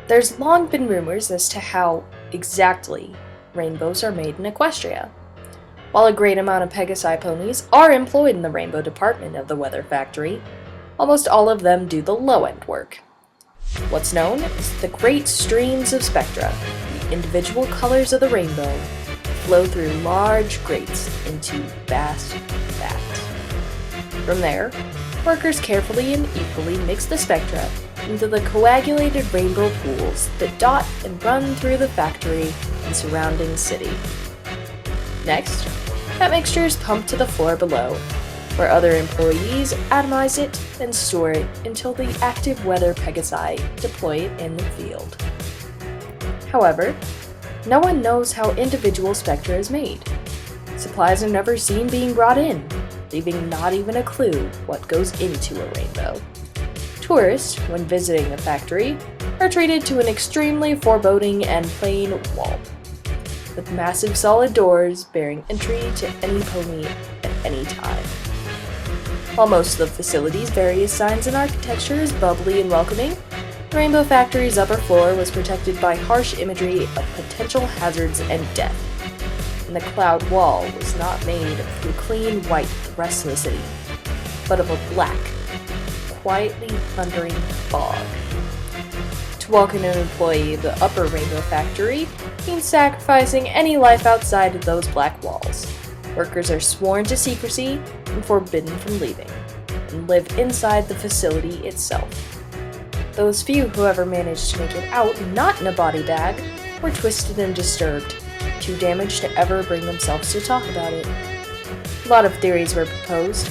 There's long been rumors as to how exactly rainbows are made in Equestria. While a great amount of Pegasi ponies are employed in the rainbow department of the weather factory, almost all of them do the low-end work. What's known as the great streams of spectra, the individual colors of the rainbow, flow through large grates into vast vats. From there, workers carefully and equally mix the spectra into the coagulated rainbow pools that dot and run through the factory and surrounding city. Next, that mixture is pumped to the floor below, where other employees atomize it and store it until the active weather Pegasi deploy it in the field. However, no one knows how individual spectra is made. Supplies are never seen being brought in, leaving not even a clue what goes into a rainbow. Tourists, when visiting the factory, are treated to an extremely foreboding and plain wall, with massive solid doors bearing entry to any pony at any time. While most of the facility's various signs and architecture is bubbly and welcoming, the Rainbow Factory's upper floor was protected by harsh imagery of potential hazards and death, and the cloud wall was not made of the clean white the rest of the city, but of a black, quietly thundering fog. To welcome an employee of the upper Rainbow Factory means sacrificing any life outside of those black walls. Workers are sworn to secrecy and forbidden from leaving, and live inside the facility itself. Those few who ever managed to make it out not in a body bag were twisted and disturbed, too damaged to ever bring themselves to talk about it. A lot of theories were proposed: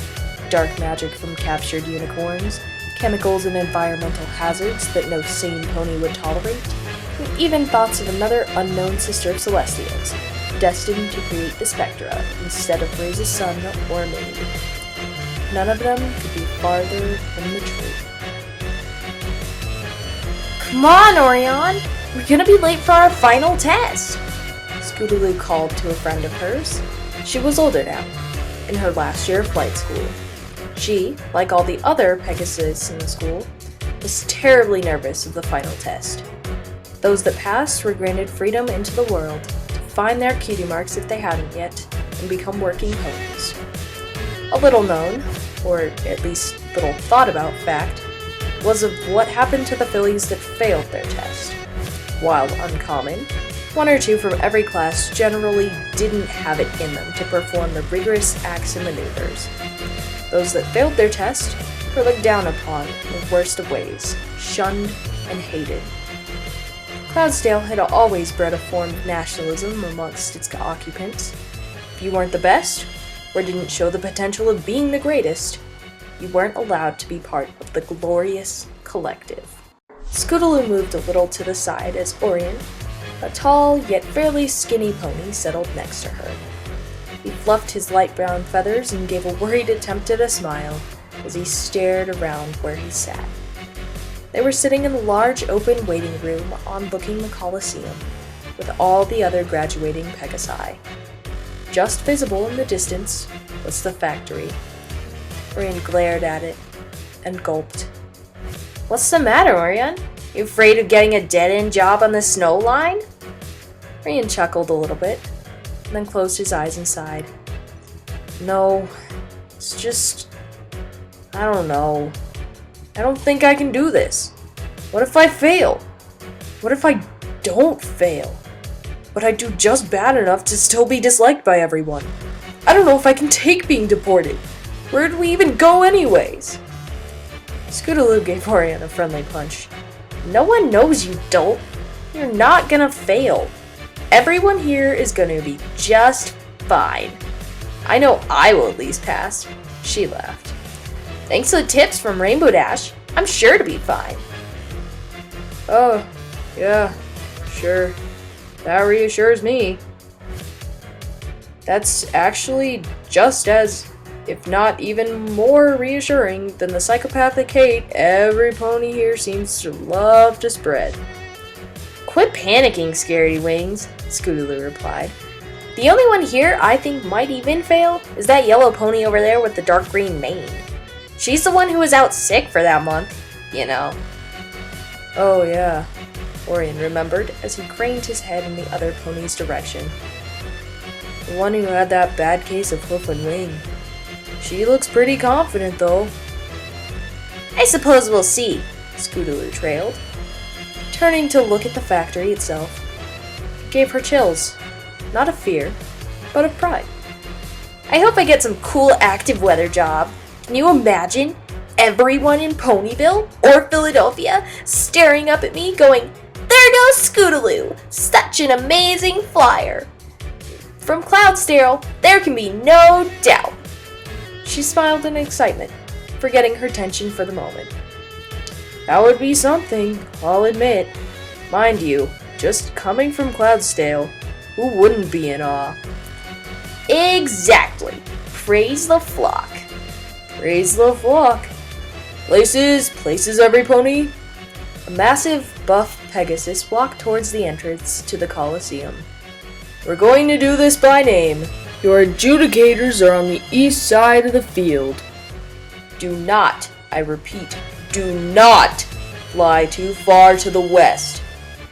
dark magic from captured unicorns, chemicals and environmental hazards that no sane pony would tolerate, and even thoughts of another unknown sister of Celestia's, destined to create the spectra instead of raise a son or a maid. None of them could be farther from the truth. Come on, Orion! We're gonna be late for our final test! Scootaloo called to a friend of hers. She was older now, in her last year of flight school. She, like all the other Pegasus in the school, was terribly nervous of the final test. Those that passed were granted freedom into the world to find their cutie marks if they hadn't yet, and become working ponies. A little known, or at least little thought about fact, was of what happened to the fillies that failed their test. While uncommon, one or two from every class generally didn't have it in them to perform the rigorous acts and maneuvers. Those that failed their test were looked down upon in the worst of ways, shunned and hated. Cloudsdale had always bred a form of nationalism amongst its occupants. If you weren't the best, or didn't show the potential of being the greatest, you weren't allowed to be part of the glorious collective. Scootaloo moved a little to the side as Orion, a tall yet fairly skinny pony, settled next to her. He fluffed his light brown feathers and gave a worried attempt at a smile as he stared around where he sat. They were sitting in the large open waiting room overlooking the Coliseum, with all the other graduating Pegasi. Just visible in the distance was the factory. Orion glared at it and gulped. What's the matter, Orion? You afraid of getting a dead-end job on the snow line? Orion chuckled a little bit, and then closed his eyes and sighed. No, it's just... I don't know. I don't think I can do this. What if I fail? What if I don't fail? But I do just bad enough to still be disliked by everyone. I don't know if I can take being deported. Where do we even go anyways? Scootaloo gave Orion a friendly punch. No one knows, you dolt. You're not gonna fail. Everyone here is gonna be just fine. I know I will at least pass. She laughed. Thanks to the tips from Rainbow Dash, I'm sure to be fine. Oh, yeah, sure. That reassures me. That's actually just as, if not even more reassuring than the psychopathic hate every pony here seems to love to spread. Quit panicking, Scaredy Wings, Scootaloo replied. The only one here I think might even fail is that yellow pony over there with the dark green mane. She's the one who was out sick for that month, you know. Oh yeah. Orion remembered as he craned his head in the other pony's direction. The one who had that bad case of hoof and wing. She looks pretty confident, though. I suppose we'll see, Scootaloo trailed. Turning to look at the factory itself, it gave her chills, not of fear, but of pride. I hope I get some cool active weather job. Can you imagine everyone in Ponyville or Philadelphia staring up at me going, "There goes Scootaloo, such an amazing flyer." From Cloudsdale, there can be no doubt. She smiled in excitement, forgetting her tension for the moment. That would be something, I'll admit. Mind you, just coming from Cloudsdale, who wouldn't be in awe? Exactly. Praise the flock. Praise the flock. Places, every pony. A massive, buff Pegasus walked towards the entrance to the Coliseum. We're going to do this by name. Your adjudicators are on the east side of the field. Do not, I repeat, do not fly too far to the west.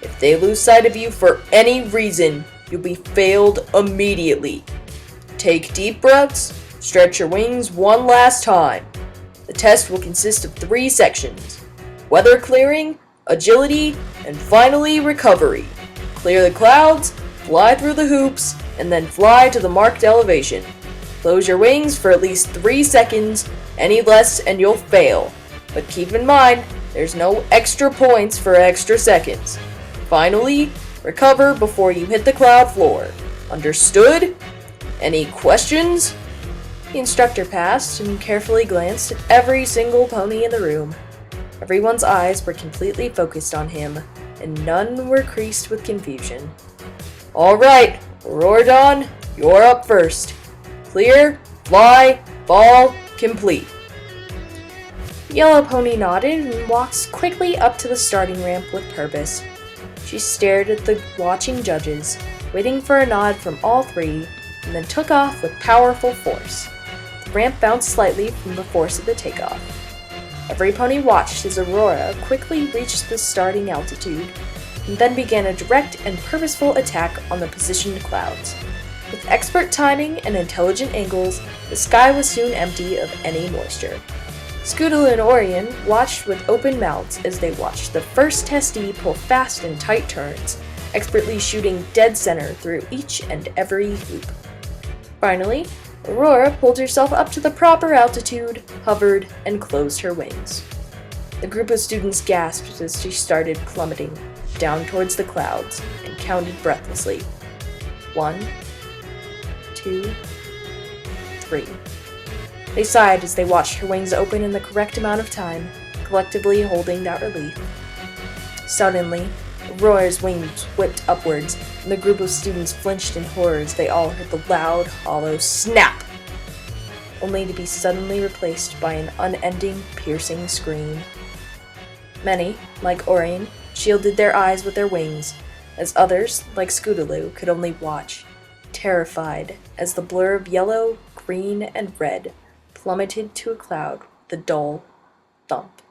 If they lose sight of you for any reason, you'll be failed immediately. Take deep breaths, stretch your wings one last time. The test will consist of 3 sections: weather clearing, agility, and finally recovery. Clear the clouds, fly through the hoops, and then fly to the marked elevation. Close your wings for at least 3 seconds, any less and you'll fail. But keep in mind, there's no extra points for extra seconds. Finally, recover before you hit the cloud floor. Understood? Any questions? The instructor passed and carefully glanced at every single pony in the room. Everyone's eyes were completely focused on him, and none were creased with confusion. All right, Rorodon, you're up first. Clear, fly, fall, complete. The yellow pony nodded and walked quickly up to the starting ramp with purpose. She stared at the watching judges, waiting for a nod from all 3, and then took off with powerful force. The ramp bounced slightly from the force of the takeoff. Every pony watched as Aurora quickly reached the starting altitude, and then began a direct and purposeful attack on the positioned clouds. With expert timing and intelligent angles, the sky was soon empty of any moisture. Scootaloo and Orion watched with open mouths as they watched the first testee pull fast and tight turns, expertly shooting dead center through each and every hoop. Finally, Aurora pulled herself up to the proper altitude, hovered, and closed her wings. The group of students gasped as she started plummeting down towards the clouds and counted breathlessly. 1, 2, 3. They sighed as they watched her wings open in the correct amount of time, collectively holding that relief. Suddenly, Aurora's wings whipped upwards, and the group of students flinched in horror as they all heard the loud, hollow snap, only to be suddenly replaced by an unending, piercing scream. Many, like Orion, shielded their eyes with their wings, as others, like Scootaloo, could only watch, terrified, as the blur of yellow, green, and red plummeted to a cloud with a dull thump.